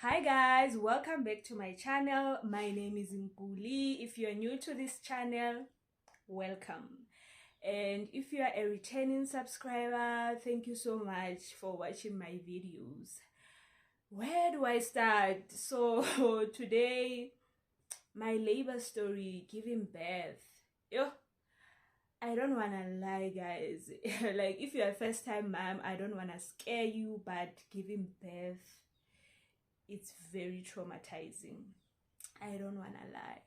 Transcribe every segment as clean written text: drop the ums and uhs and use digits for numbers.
Hi guys, welcome back to my channel. My name is Nkuli. If you're new to this channel, welcome. And if you are a returning subscriber, thank you so much for watching my videos. Where do I start? So today, my labor story, giving birth. Yo, I don't wanna lie guys. Like if you're a first time mom, I don't wanna scare you, but giving birth, it's very traumatizing. I don't wanna lie.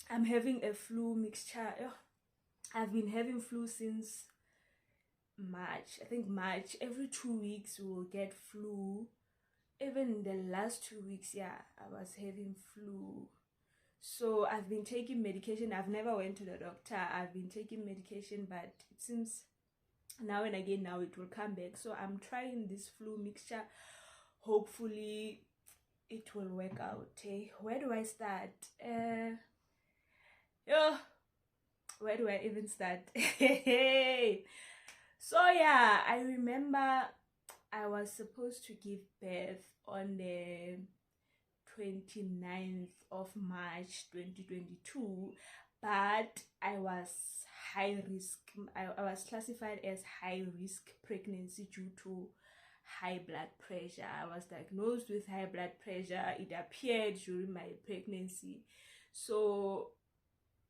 I'm having a flu mixture. Ugh. I've been having flu since March. I think March. Every 2 weeks we will get flu. Even in the last 2 weeks, yeah, I was having flu. So I've been taking medication. I've never went to the doctor. I've been taking medication, but it seems now and again now it will come back. So I'm trying this flu mixture. Hopefully it will work out. Where do I start? Yeah, where do I even start? So yeah, I remember I was supposed to give birth on the 29th of March 2022, but I was high risk. I was classified as high risk pregnancy due to high blood pressure. I was diagnosed with high blood pressure. It appeared during my pregnancy. So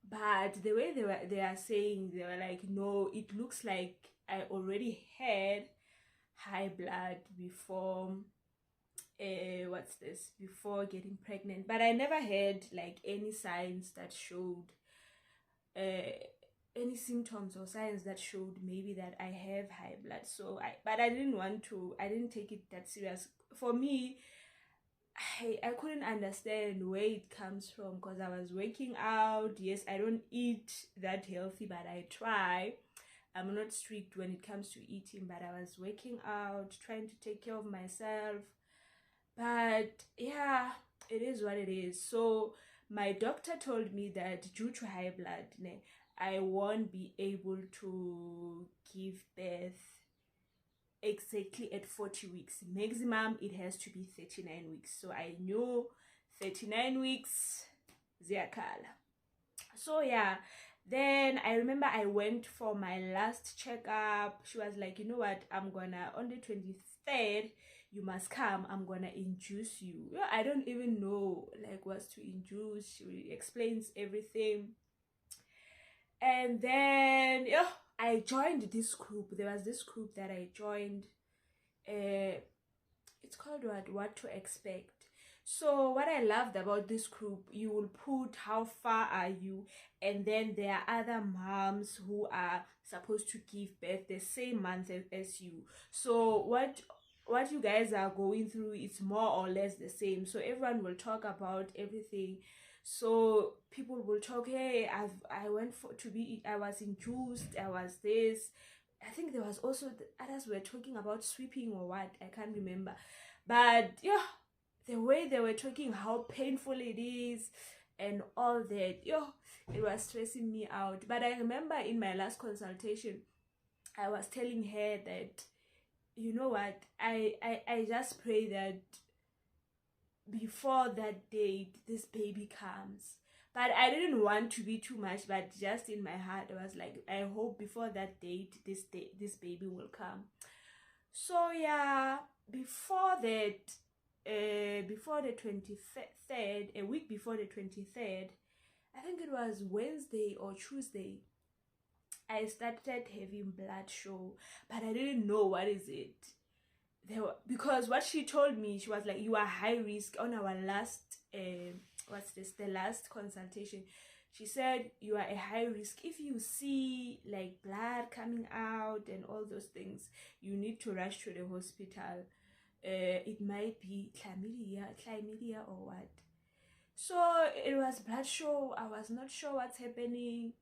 but the way they are saying, they were like, no, it looks like I already had high blood before before getting pregnant, but I never had like any signs that showed any symptoms or signs that showed maybe that I have high blood. So I didn't take it that serious. For me, I couldn't understand where it comes from because I was working out. Yes, I don't eat that healthy, but I try. I'm not strict when it comes to eating, but I was working out, trying to take care of myself. But yeah, it is what it is. So my doctor told me that due to high blood, I won't be able to give birth exactly at 40 weeks. Maximum it has to be 39 weeks. So I knew 39 weeks ziyakhala. So yeah, then I remember I went for my last checkup. She was like, you know what, I'm gonna on the 23rd you must come, I'm gonna induce you. Yeah, I don't even know like what's to induce. She explains everything. And then yeah, I joined this group. There was this group that I joined. It's called what to expect. So what I loved about this group, you will put how far are you, and then there are other moms who are supposed to give birth the same month as you. So what you guys are going through is more or less the same. So everyone will talk about everything. So people will talk, hey, I went for to be, I was induced, I was this. I think there was also others were talking about sweeping or what, I can't remember. But yeah, the way they were talking, how painful it is and all that, it was stressing me out. But I remember in my last consultation, I was telling her that, you know what, I just pray that before that date this baby comes. But I didn't want to be too much, but just in my heart I was like, I hope before that date this baby will come. So yeah, before that, before the 23rd, a week before the 23rd, I think it was Wednesday or Tuesday, I started having blood show, but I didn't know what is it. Because what she told me, she was like, you are high risk. On our last the last consultation, she said you are a high risk. If you see like blood coming out and all those things, you need to rush to the hospital. It might be chlamydia or what. So it was blood show. I was not sure what's happening.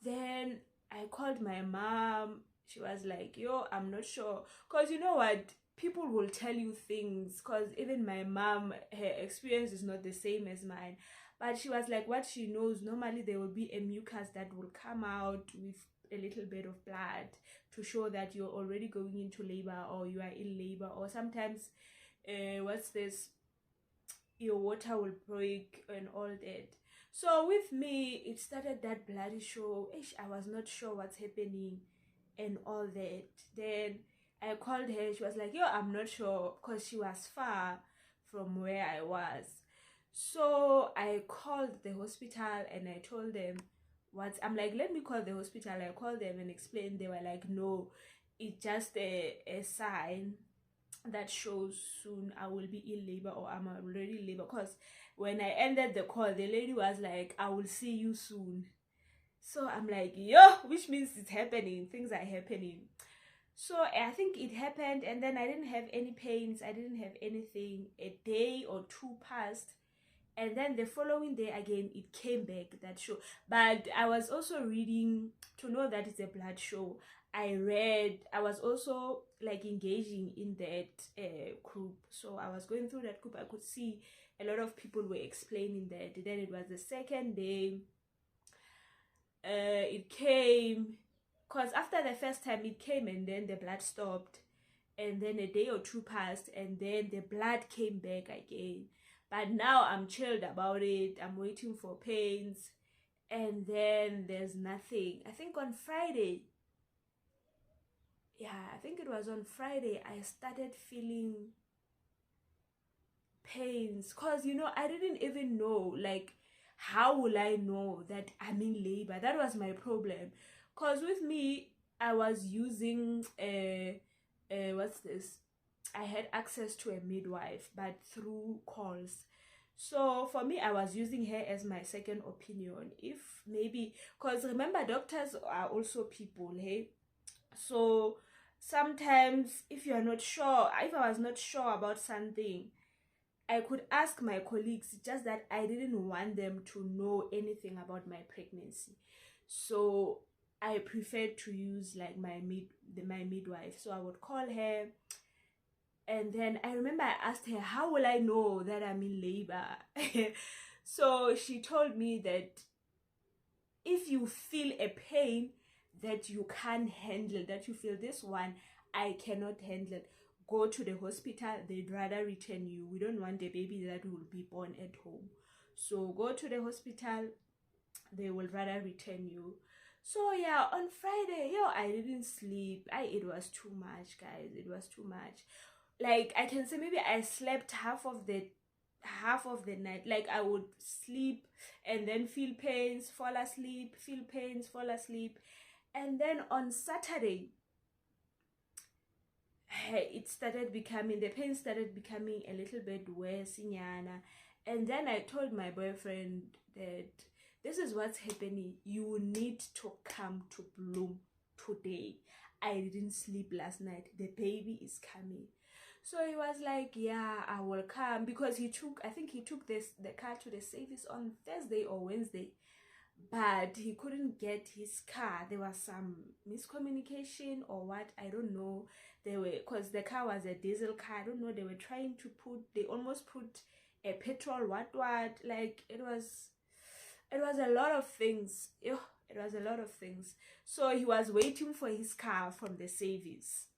Then I called my mom. She was like, yo, I'm not sure. Because you know what? people will tell you things, because even my mom, her experience is not the same as mine, but she was like, what she knows, normally there will be a mucus that will come out with a little bit of blood to show that you're already going into labor or you are in labor, or sometimes what's this, your water will break and all that. So with me, it started that bloody show. I was not sure what's happening and all that. Then I called her. She was like, yo, I'm not sure, because she was far from where I was. So I called the hospital and I told them what, I'm like, let me call the hospital. I called them and explained. They were like, no, it's just a sign that shows soon I will be in labor or I'm already in labor. Because when I ended the call, the lady was like, I will see you soon. So I'm like, yo, which means it's happening, things are happening. So I think it happened, and then I didn't have any pains, I didn't have anything. A day or two passed, and then the following day again it came back, that show. But I was also reading to know that it's a blood show. I was also like engaging in that group, so I was going through that group. I could see a lot of people were explaining that. Then it was the second day, it came, because after the first time it came and then the blood stopped, and then a day or two passed and then the blood came back again. But now I'm chilled about it, I'm waiting for pains, and then there's nothing. I think on Friday, I think it was on Friday, I started feeling pains, because I didn't even know, like, how will I know that I'm in labor? That was my problem, because with me, I was using what's this, I had access to a midwife, but through calls. So for me, I was using her as my second opinion. If maybe, because remember, doctors are also people, hey? So sometimes if you are not sure, if I was not sure about something, I could ask my colleagues, just that I didn't want them to know anything about my pregnancy. So I preferred to use like my midwife. So I would call her, and then I remember I asked her, how will I know that I'm in labor? So she told me that if you feel a pain that you can't handle, that you feel, this one I cannot handle, go to the hospital. They'd rather return you. We don't want a baby that will be born at home. So go to the hospital, they will rather return you. So on Friday, I didn't sleep. It was too much, guys. It was too much. Like, I can say maybe I slept half of the night. Like, I would sleep and then feel pains, fall asleep, feel pains, fall asleep. And then on Saturday, the pain started becoming a little bit worse, and then I told my boyfriend that this is what's happening. You need to come to Bloom today. I didn't sleep last night. The baby is coming. So he was like, yeah, I will come, because he took the car to the service on Thursday or Wednesday, but he couldn't get his car. There was some miscommunication or what, I don't know. Because the car was a diesel car, I don't know, they almost put a petrol what, like, it was a lot of things. It was a lot of things. So he was waiting for his car from the service.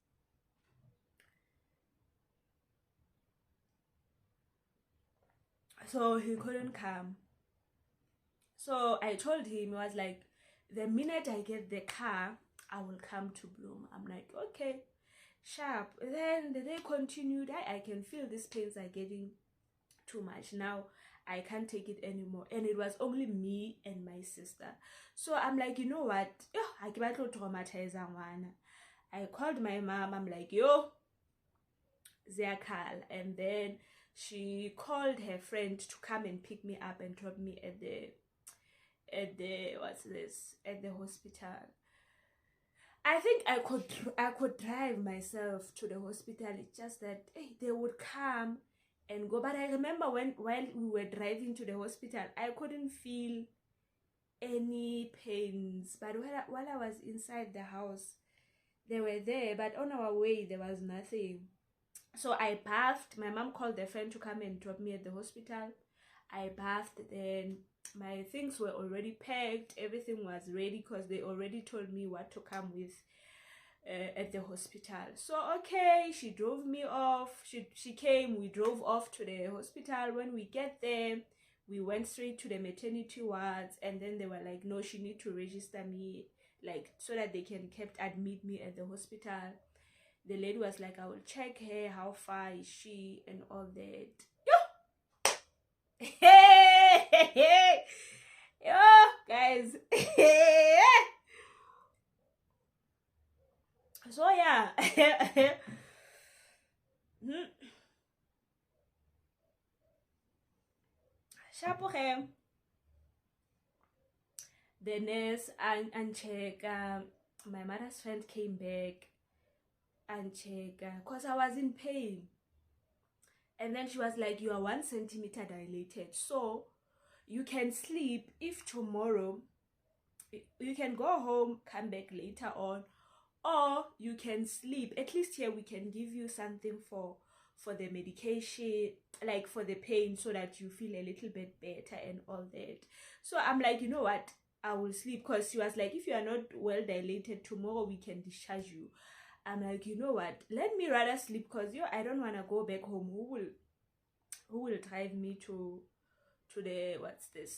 So he couldn't come. So I told him, he was like, the minute I get the car, I will come to Bloom. I'm like, okay, sharp. Then the day continued. I can feel these pains are getting too much now. I can't take it anymore. And it was only me and my sister. So I'm like, you know what? I can't traumatize one. I called my mom. I'm like, yo, Ziakal. And then she called her friend to come and pick me up and drop me at the hospital. I think I could drive myself to the hospital. It's just that they would come and go. But I remember while we were driving to the hospital, I couldn't feel any pains. But while I was inside the house, they were there. But on our way, there was nothing. So I bathed. My mom called their friend to come and drop me at the hospital. I bathed, then my things were already packed. Everything was ready because they already told me what to come with at the hospital. So okay, she drove me off. She came. We drove off to the hospital. When we get there, we went straight to the maternity wards, and then they were like, no, she need to register me, like, so that they can kept admit me at the hospital. The lady was like, I will check her, how far is she, and all that. Hey, yo, guys. So yeah. Shapo, the nurse and check. My mother's friend came back and check because I was in pain. And then she was like, you are 1 centimeter dilated, so you can sleep. If tomorrow you can go home, come back later on, or you can sleep. At least here we can give you something for the medication, like for the pain, so that you feel a little bit better and all that. So I'm like, you know what, I will sleep, because she was like, if you are not well dilated, tomorrow we can discharge you. I'm like, you know what, let me rather sleep, because I don't want to go back home. Who will drive me to the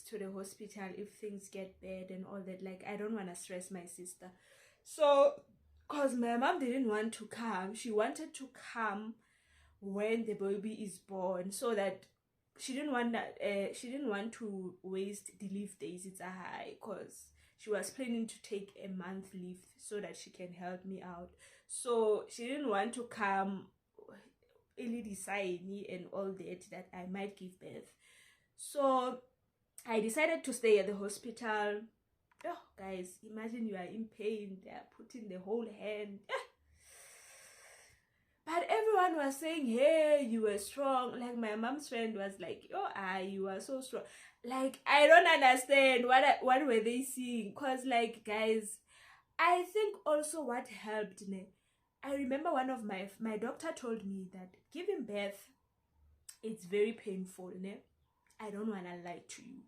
to the hospital if things get bad and all that? Like, I don't want to stress my sister. So because my mom didn't want to come, she wanted to come when the baby is born, so that she didn't want to waste the leave days. It's a high, because she was planning to take a month leave so that she can help me out. So she didn't want to come early decide and all that I might give birth. So I decided to stay at the hospital. Oh, guys, imagine you are in pain. They are putting the whole hand. But everyone was saying, hey, you were strong. Like, my mom's friend was like, oh, you are so strong. Like, I don't understand what were they seeing. Because, like, guys, I think also what helped, I remember one of my doctor told me that giving birth, it's very painful, I don't want to lie to you.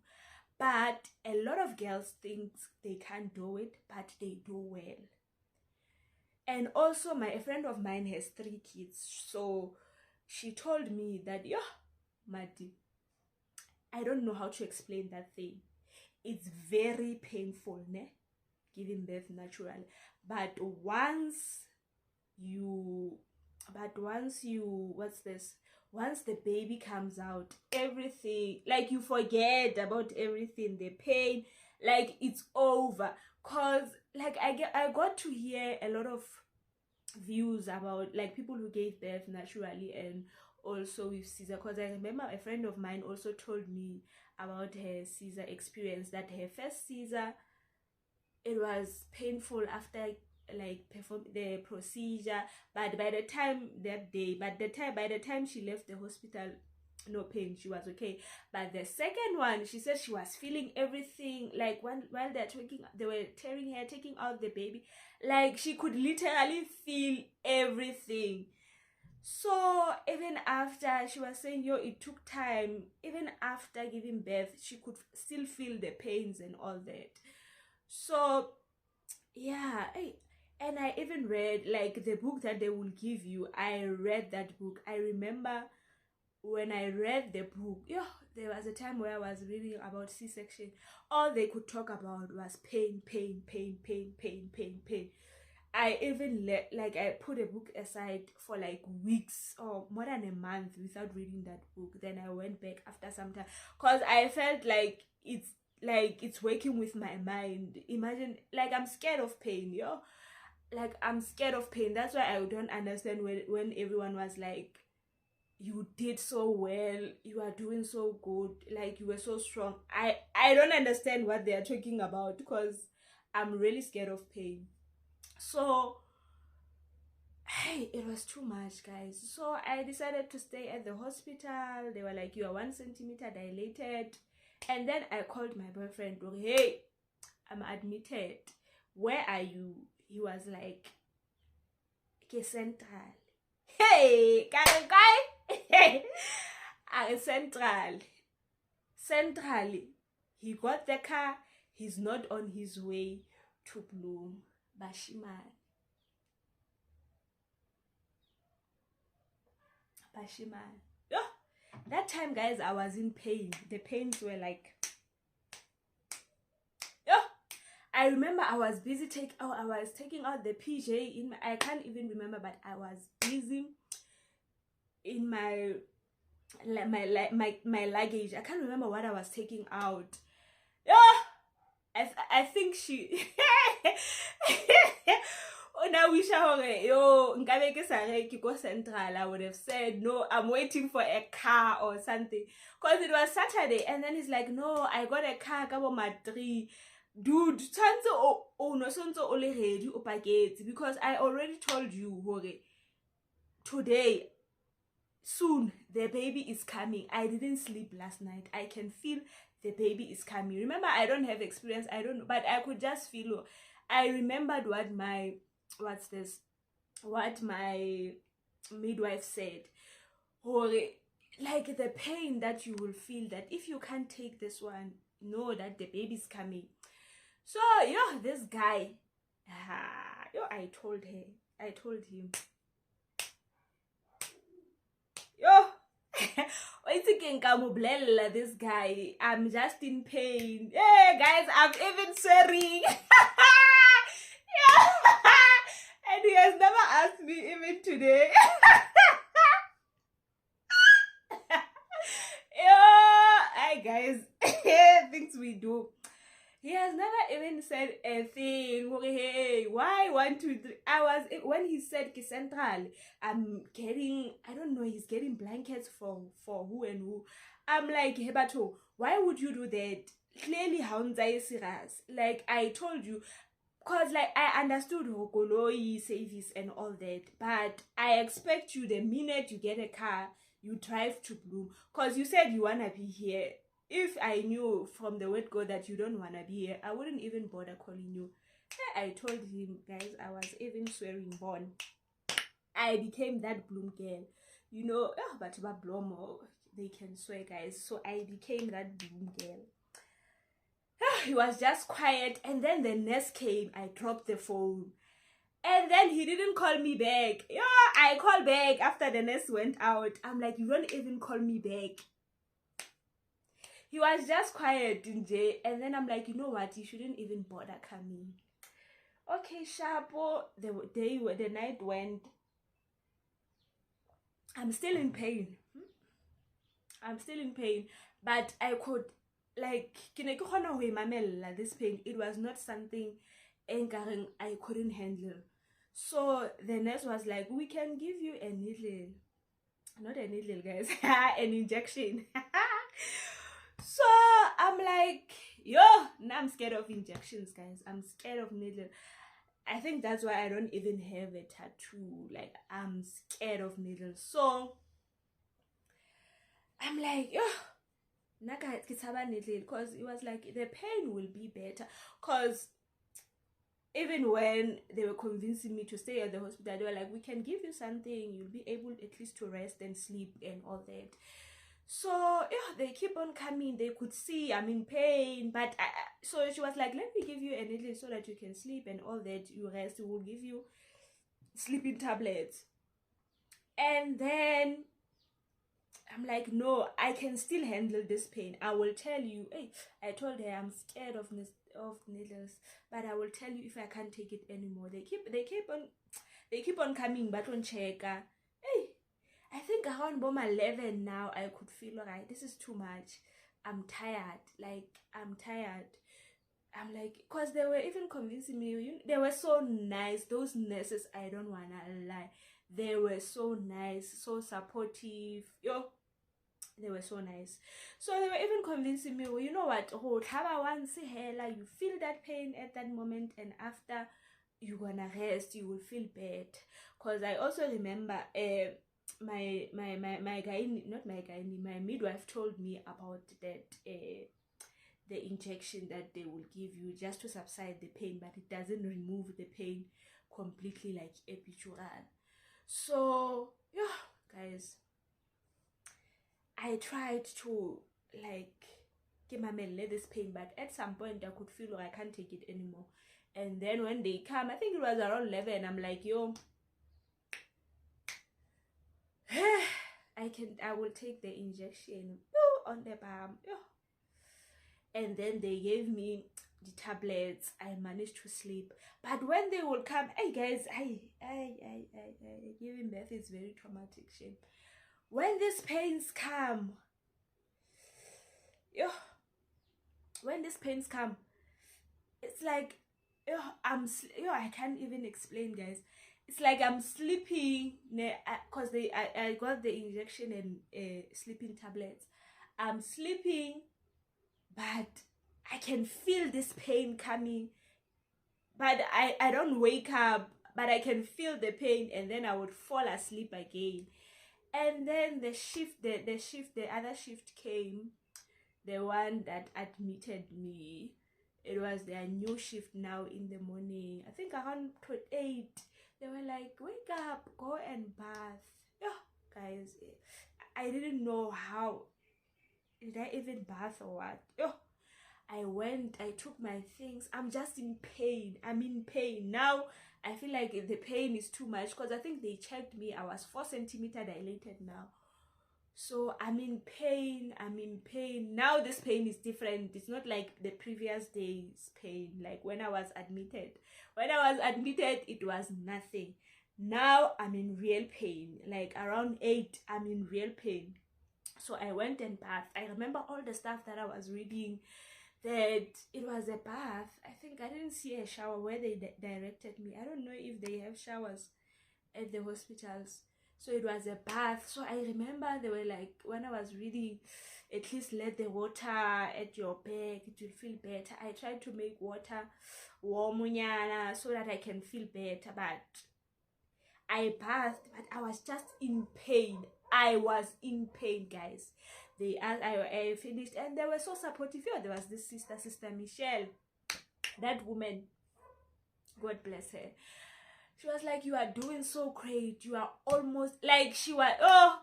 But a lot of girls think they can't do it, but they do well. And also, a friend of mine has 3 kids. So she told me that, Madi, I don't know how to explain that thing. It's very painful, giving birth naturally. But once you, once the baby comes out, everything, like, you forget about everything, the pain, like, it's over. Cause, like, I got to hear a lot of views about, like, people who gave birth naturally and also with Caesar. Because I remember a friend of mine also told me about her Caesar experience, that her first Caesar, it was painful after, like, perform the procedure, but by the time she left the hospital, no pain, she was okay. But the second one, she said she was feeling everything, like, while they were tearing her, taking out the baby, like, she could literally feel everything. So even after, she was saying, it took time. Even after giving birth, she could still feel the pains and all that. So yeah, and I even read, like, the book that they will give you. I read that book. I remember when I read the book, there was a time where I was reading about C-section. All they could talk about was pain, pain, pain, pain, pain, pain, pain. I even I put a book aside for like weeks or more than a month without reading that book. Then I went back after some time, because I felt like it's working with my mind. Imagine, like, I'm scared of pain, like, I'm scared of pain. That's why I don't understand when everyone was like, you did so well, you are doing so good, like, you were so strong. I don't understand what they are talking about, because I'm really scared of pain. So, hey, it was too much, guys. So I decided to stay at the hospital. They were like, you are 1 centimeter dilated. And then I called my boyfriend, hey, I'm admitted, where are you? He was like, Central. Hey, guys, Centrally, he got the car. He's not on his way to Bloom. Bashimane. Yeah. That time, guys, I was in pain. The pains were like, yeah. I remember I was busy I was taking out the PJ in I can't even remember, but I was busy in my luggage. I can't remember what I was taking out. Yeah. I think she go central, I would have said no, I'm waiting for a car or something, because it was Saturday. And then he's like, no, I got a car kabo matri. Dude, because I already told you today, soon the baby is coming. I didn't sleep last night. I can feel the baby is coming. Remember, I don't have experience, I don't know, but I could just feel. I remembered what my midwife said. Like the pain that you will feel, that if you can't take this one, know that the baby's coming. So this guy, I told him, this guy, I'm just in pain. Yeah, guys, I'm even swearing. Yeah. And he has never asked me even today. Hi guys. Things we do. He has never even said a thing. Hey, why 1, 2, 3? When he said Central, I'm getting, I don't know, he's getting blankets for who and who. I'm like, hey, Bato, why would you do that? Clearly, Haunzai Siras. Like I told you, because like I understood Hokoloi service and all that, but I expect you, the minute you get a car, you drive to Bloom, because you said you wanna be here. If I knew from the word go that you don't wanna be here, I wouldn't even bother calling you. I told him, guys, I was even swearing born. I became that Bloom girl, but Blomo, they can swear, guys. So I became that Bloom girl. He was just quiet, and then the nurse came. I dropped the phone, and then he didn't call me back. I called back after the nurse went out. I'm like, you don't even call me back. He was just quiet in J, and then I'm like, you know what? You shouldn't even bother coming. Okay, Shapo. The night went. I'm still in pain. But I could, like, this pain. It was not something anchoring I couldn't handle. So the nurse was like, we can give you a needle. Not a needle, guys. An injection. So I'm like, now I'm scared of injections, guys. I'm scared of needle. I think that's why I don't even have a tattoo. Like, I'm scared of needles. So I'm like, because it was like the pain will be better. Because even when they were convincing me to stay at the hospital, they were like, we can give you something, you'll be able at least to rest and sleep and all that. So they keep on coming. They could see I'm in pain, but so she was like, let me give you a needle so that you can sleep and all that. You rest, we will give you sleeping tablets. And then I'm like, no, I can still handle this pain. I will tell you. Hey, I told her I'm scared of needles, but I will tell you if I can't take it anymore. They keep on coming, but on check. Hey, I think around bomb 11 now, I could feel, alright, this is too much. I'm tired. I'm like, because they were even convincing me, they were so nice. Those nurses, I don't want to lie. They were so nice, so supportive. They were so nice. So they were even convincing me, well, you know what, you feel that pain at that moment, and after you're gonna rest, you will feel bad. Because I also remember my midwife told me about that the injection that they will give you just to subside the pain, but it doesn't remove the pain completely like epidural. So guys, I tried to like give my man this pain, but at some point I could feel I can't take it anymore. And then when they come, I think it was around 11, I'm like, yo, I will take the injection on the bum. And then they gave me the tablets. I managed to sleep. But when they will come, hey guys, giving birth is very traumatic shit. When these pains come, when these pains come, it's like, I can't even explain, guys. It's like I'm sleeping, because I got the injection and sleeping tablets. I'm sleeping, but I can feel this pain coming. But I don't wake up, but I can feel the pain, and then I would fall asleep again. And then the other shift came, the one that admitted me. It was their new shift now in the morning. I think around 8. They were like, wake up, go and bath. Guys, I didn't know how. Did I even bath or what? I went, I took my things. I'm just in pain. I'm in pain. Now, I feel like the pain is too much because I think they checked me. I was 4 centimeters dilated now. So I'm in pain. Now this pain is different. It's not like the previous day's pain, like when I was admitted. When I was admitted, it was nothing. Now I'm in real pain. Like around 8, I'm in real pain. So I went and bathed. I remember all the stuff that I was reading, that it was a bath. I think I didn't see a shower where they directed me. I don't know if they have showers at the hospitals. So it was a bath. So I remember they were like, when I was reading, at least let the water at your back, it will feel better. I tried to make water warm so that I can feel better, but I bathed, but I was just in pain. I was in pain, guys. I finished, and they were so supportive. There was this sister Michelle, that woman, God bless her. She was like, you are doing so great. You are almost like, she was,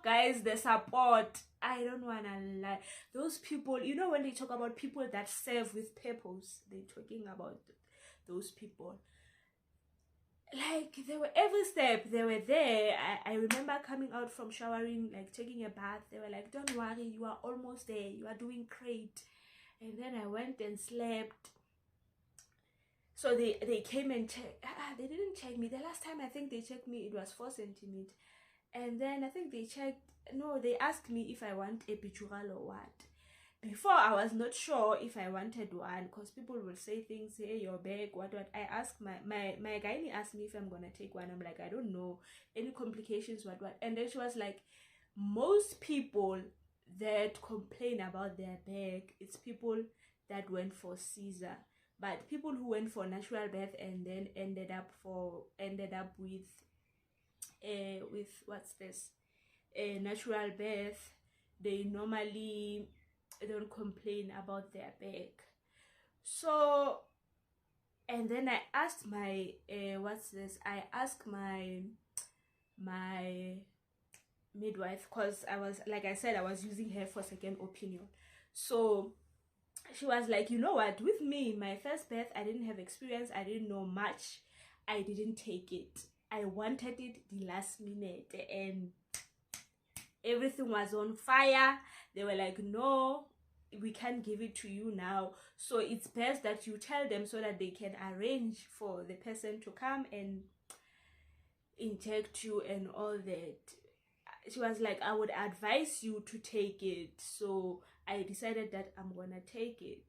guys, the support. I don't want to lie. Those people, when they talk about people that serve with purpose, they're talking about those people. Like, they were every step, they were there. I remember coming out from showering, like taking a bath. They were like, don't worry, you are almost there. You are doing great. And then I went and slept. So they came and checked. They didn't check me. The last time I think they checked me, it was 4 centimeters. And then I think they checked. No, they asked me if I want epidural or what. Before, I was not sure if I wanted one, because people will say things, hey, your back, what. I asked my gynae asked me if I'm gonna take one. I'm like, I don't know, any complications, what. And then she was like, most people that complain about their back, it's people that went for Caesar. But people who went for natural birth and then ended up with what's this, a natural birth, they normally don't complain about their back. So, and then I asked my I asked my midwife, because I was, like I said, I was using her for second opinion. So she was like, you know what, with me, my first birth, I didn't have experience, I didn't know much, I didn't take it. I wanted it the last minute and everything was on fire. They were like, no, we can't give it to you now, so it's best that you tell them so that they can arrange for the person to come and inject you and all that. She was like, I would advise you to take it. So I decided that I'm gonna take it.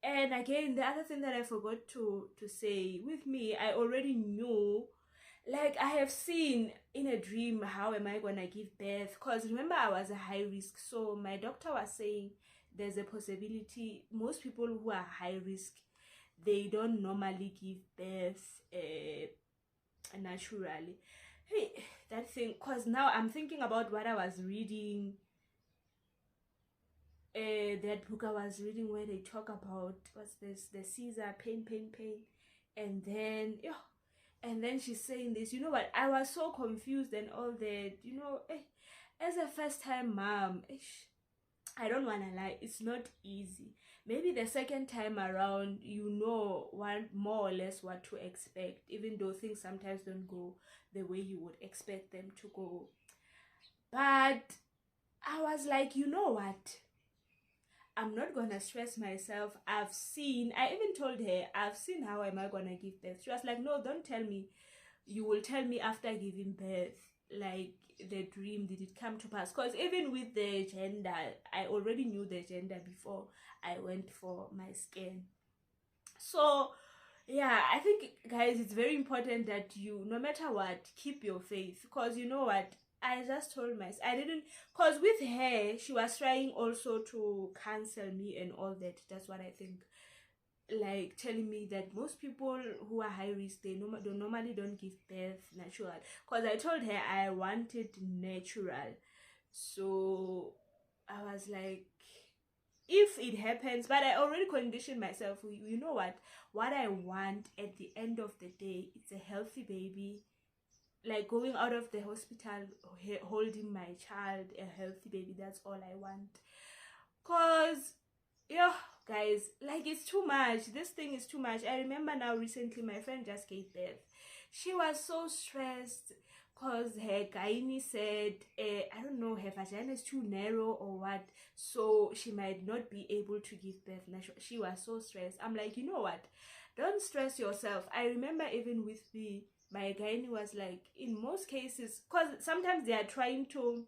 And again, the other thing that I forgot to say, with me, I already knew, like, I have seen in a dream, how am I gonna give birth? Because remember, I was a high risk. So my doctor was saying there's a possibility, most people who are high risk, they don't normally give birth naturally. Hey, that thing, because now I'm thinking about what I was reading, that book I was reading where they talk about, what's this, the Caesar, pain, and then and then she's saying this, you know what, I was so confused and all that, as a first time mom, I don't want to lie, it's not easy. Maybe the second time around, you know one more or less what to expect, even though things sometimes don't go the way you would expect them to go. But I was like, you know what? I'm not gonna stress myself. I even told her, I've seen how am I gonna give birth. She was like, no, don't tell me. You will tell me after giving birth, like the dream, did it come to pass? Because even with the gender, I already knew the gender before I went for my scan. So yeah, I think, guys, it's very important that you, no matter what, keep your faith. Because you know what, I just told myself, I didn't, because with her, she was trying also to cancel me and all that. That's what I think, like telling me that most people who are high risk, they normally don't give birth natural. Because I told her I wanted natural. So I was like, if it happens, but I already conditioned myself. You know what I want at the end of the day, it's a healthy baby, like going out of the hospital holding my child, a healthy baby. That's all I want. Cause yeah, guys, like, it's too much. This thing is too much. I remember now recently my friend just gave birth. She was so stressed because her gynae said, I don't know, her vagina is too narrow or what, so she might not be able to give birth. She was so stressed. I'm like, you know what, don't stress yourself. I remember even with me, my gynae was like, in most cases, because sometimes they are trying to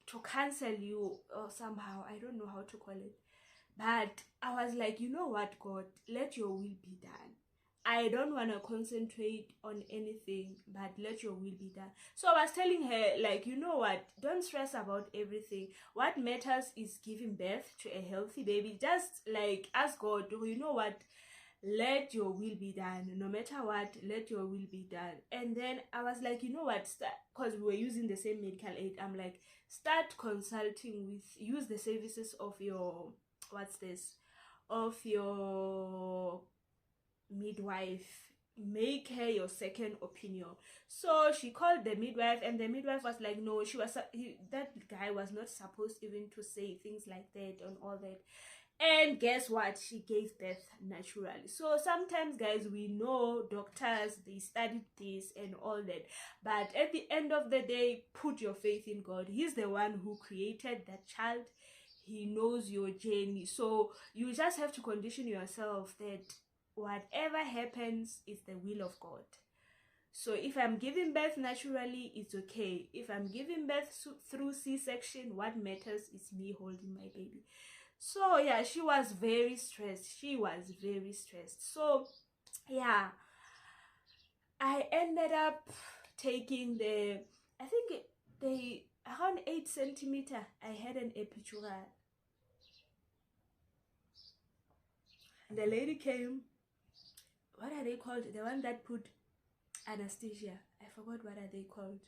to cancel you or somehow, I don't know how to call it. But I was like, you know what, God, let your will be done. I don't want to concentrate on anything, but let your will be done. So I was telling her, like, you know what, don't stress about everything. What matters is giving birth to a healthy baby. Just like ask God, you know what, let your will be done. No matter what, let your will be done. And then I was like, you know what, because we were using the same medical aid, I'm like, start consulting with, use the services of your, what's this, of your midwife. Make her your second opinion. So she called the midwife, and the midwife was like, no, that guy was not supposed even to say things like that and all that. And guess what? She gave birth naturally. So sometimes, guys, we know doctors, they studied this and all that. But at the end of the day, put your faith in God. He's the one who created that child. He knows your journey. So you just have to condition yourself that whatever happens is the will of God. So if I'm giving birth naturally, it's okay. If I'm giving birth through C-section, what matters is me holding my baby. So yeah, she was very stressed. So yeah, I ended up taking I think they around 8 centimeter. I had an epidural. The lady came. What are they called? The one that put anesthesia. I forgot what are they called.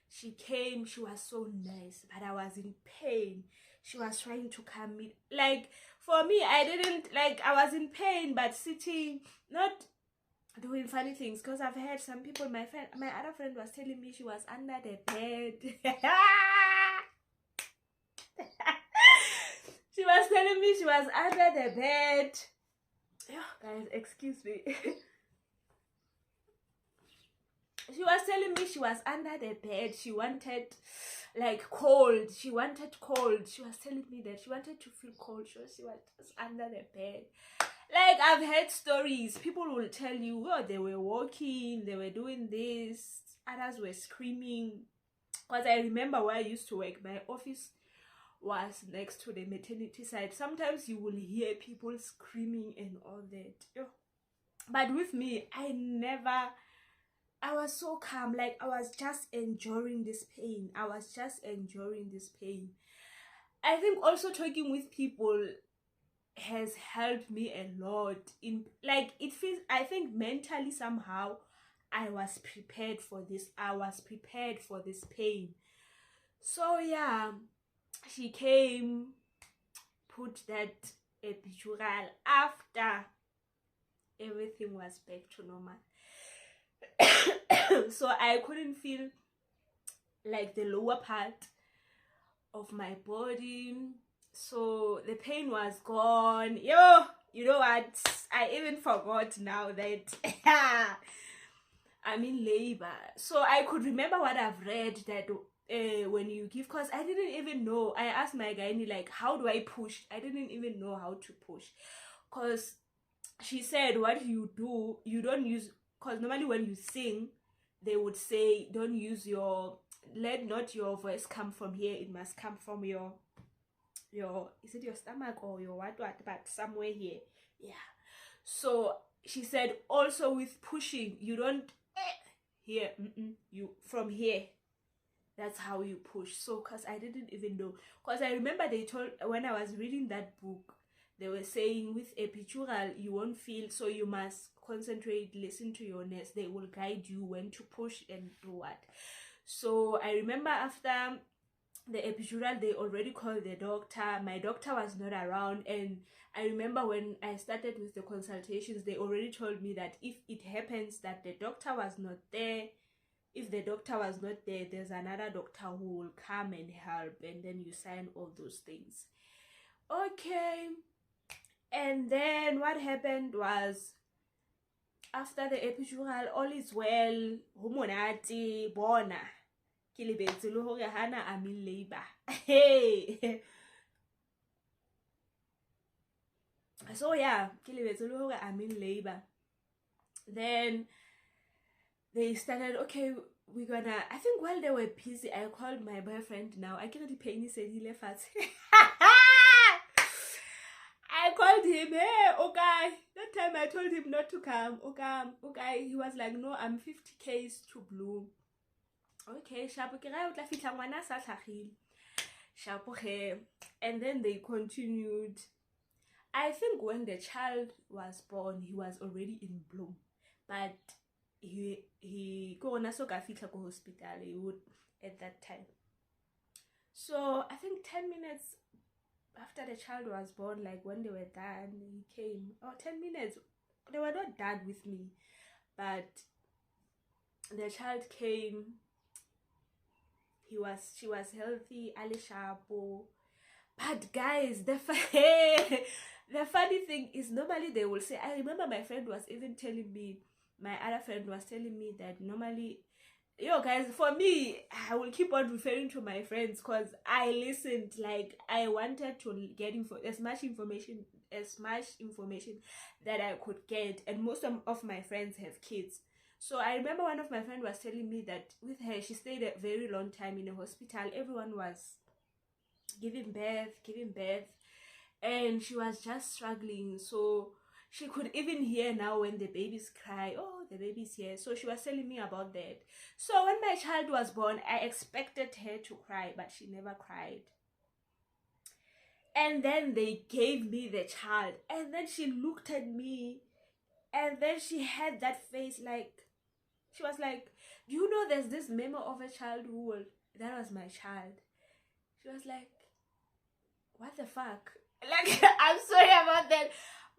She came. She was so nice, but I was in pain. She was trying to calm me. Like, for me, I didn't, like, I was in pain, but sitting, not doing funny things. Because I've heard some people, my other friend was telling me she was under the bed. She was telling me she was under the bed. Guys, excuse me. She was telling me she was under the bed. She wanted, like, cold. She wanted cold. She was telling me that she wanted to feel cold. She was just under the bed. Like, I've heard stories. People will tell you, oh, they were walking, they were doing this. Others were screaming. Because I remember where I used to work, my office was next to the maternity side. Sometimes you will hear people screaming and all that. But with me, I was so calm. Like, I was just enjoying this pain. I think also talking with people has helped me a lot. In, like, it feels, I think mentally somehow I was prepared for this. Pain. So yeah, she came, put that epidural after everything was back to normal. So I couldn't feel like the lower part of my body. So the pain was gone. Yo, you know what? I even forgot now that I'm in labor. So I could remember what I've read that when you give, because I didn't even know. I asked my gynae, like, how do I push? I didn't even know how to push. Because she said what you do, you don't use, because normally when you sing, they would say, don't use your, let not your voice come from here, it must come from your, is it your stomach or your what, but somewhere here. Yeah. So she said also with pushing, you don't here, you from here, that's how you push. So because I didn't even know, because I remember they told, when I was reading that book, they were saying with epidural you won't feel, so you must concentrate, listen to your nurse, they will guide you when to push and do what. So I remember after the epidural, they already called the doctor. My doctor was not around, and I remember when I started with the consultations, they already told me that if it happens that the doctor was not there, if the doctor was not there, there's another doctor who will come and help, and then you sign all those things. Okay. And then what happened was, after the epidural, all is well, homonati bona ke lebetse le hore hana I'm in labor. Hey. So yeah, ke lebetse le hore I'm in labor. Then they started, okay, we're gonna, I think while they were busy, I called my boyfriend now. I can't pay said he left us. I called him, hey, okay. That time I told him not to come. Okay. He was like, no, I'm 50 Ks to Bloom. Okay, shapo ke ra o tla fitla ngwana sa tlhagile. Shapo ge. And then they continued. I think when the child was born, he was already in Bloom. But he go on so ka fitla ko hospital, he would at that time. So I think 10 minutes after the child was born, like when they were done, he came. 10 minutes. They were not done with me, but the child came. She was healthy, ali sharpo. But guys, the funny thing is, normally they will say, I remember my friend was even telling me, my other friend was telling me that normally, guys, for me, I will keep on referring to my friends because I listened, like I wanted to get as much information that I could get, and most of my friends have kids. So I remember one of my friends was telling me that with her, she stayed a very long time in a hospital. Everyone was giving birth, and she was just struggling. So she could even hear now when the babies cry, oh, the baby's here. So she was telling me about that. So when my child was born, I expected her to cry, but she never cried. And then they gave me the child, and then she looked at me, and then she had that face like, she was like, do you know there's this memo of a child who will, that was my child. She was like, what the fuck? Like, I'm sorry about that.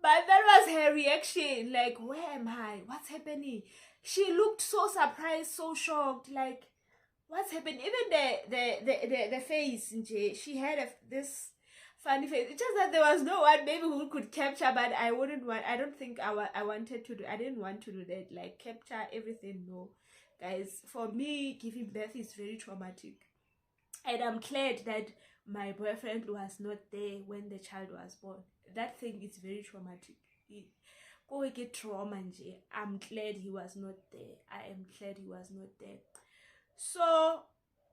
But that was her reaction. Like, where am I? What's happening? She looked so surprised, so shocked. Like, what's happening? Even the face, she had this funny face. It's just that there was no one maybe who could capture, but I don't think I wanted to do, I didn't want to do that, like capture everything. No, guys, for me, giving birth is very traumatic, and I'm glad that my boyfriend was not there when the child was born. That thing is very traumatic. Go get trauma. I'm glad he was not there. I am glad he was not there. So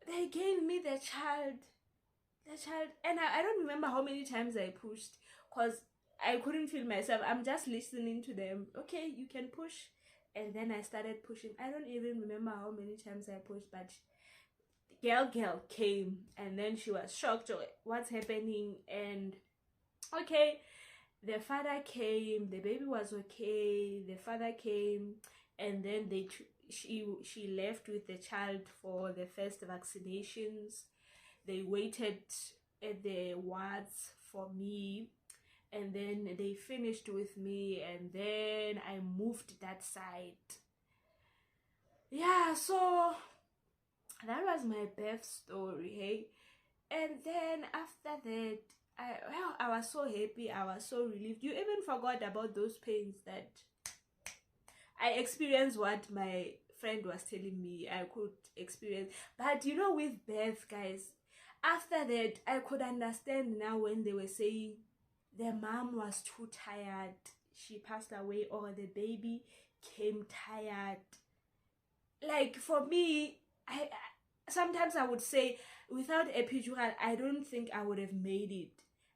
they gave me the child, and I don't remember how many times I pushed, because I couldn't feel myself. I'm just listening to them. Okay, you can push. And then I started pushing. I don't even remember how many times I pushed, but girl came, and then she was shocked at what's happening. And okay, the father came, the baby was okay, the father came, and then she left with the child for the first vaccinations. They waited at the wards for me, and then they finished with me, and then I moved that side. Yeah, so that was was my birth story, hey. And then after that, I was so happy, I was so relieved. You even forgot about those pains that I experienced, what my friend was telling me I could experience. But you know, with birth, guys, after that, I could understand now when they were saying the mom was too tired, she passed away, or the baby came tired. Like for me, I sometimes I would say without epidural, I don't think I would have made it.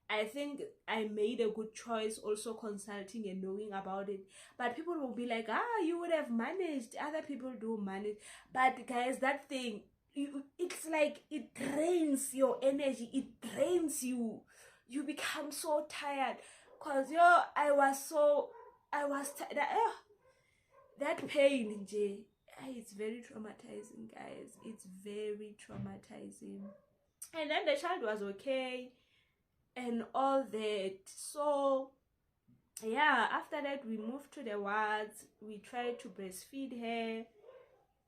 I think I made a good choice also consulting and knowing about it. But people will be like, you would have managed. Other people do manage. But guys, that thing, it's like it drains your energy. It drains you. You become so tired. Because, I was tired. That pain, Jay, it's very traumatizing, guys. It's very traumatizing. And then the child was okay and all that. So yeah, after that we moved to the wards. We tried to breastfeed her.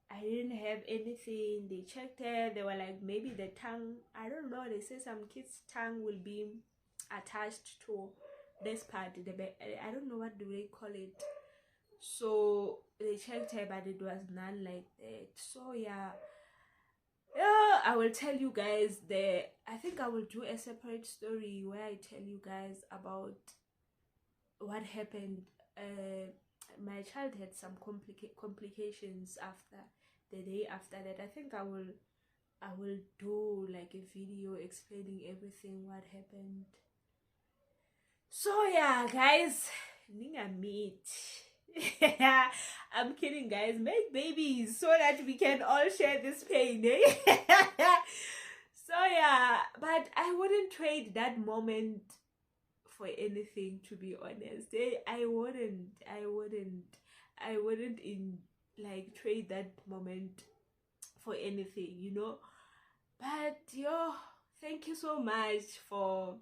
I didn't have anything. They checked her. They were like, maybe the tongue, I don't know, they say some kids' tongue will be attached to this part, I don't know what do they call it. So they checked her, but it was none like that. So yeah, I will tell you guys I think I will do a separate story where I tell you guys about what happened. My child had some complications after the day after that. I think I will do like a video explaining everything what happened. So yeah, guys, ninga meet. I'm kidding, guys. Make babies so that we can all share this pain, eh? So yeah, but I wouldn't trade that moment for anything, to be honest. I wouldn't trade that moment for anything, But thank you so much for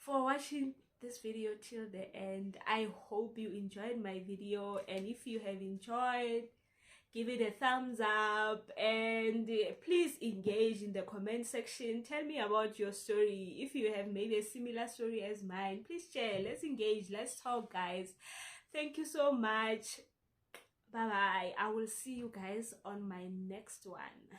watching this video till the end. I hope you enjoyed my video, and if you have enjoyed, give it a thumbs up, and please engage in the comment section. Tell me about your story. If you have maybe a similar story as mine, please share. Let's engage, let's talk, guys. Thank you so much. Bye bye. I will see you guys on my next one.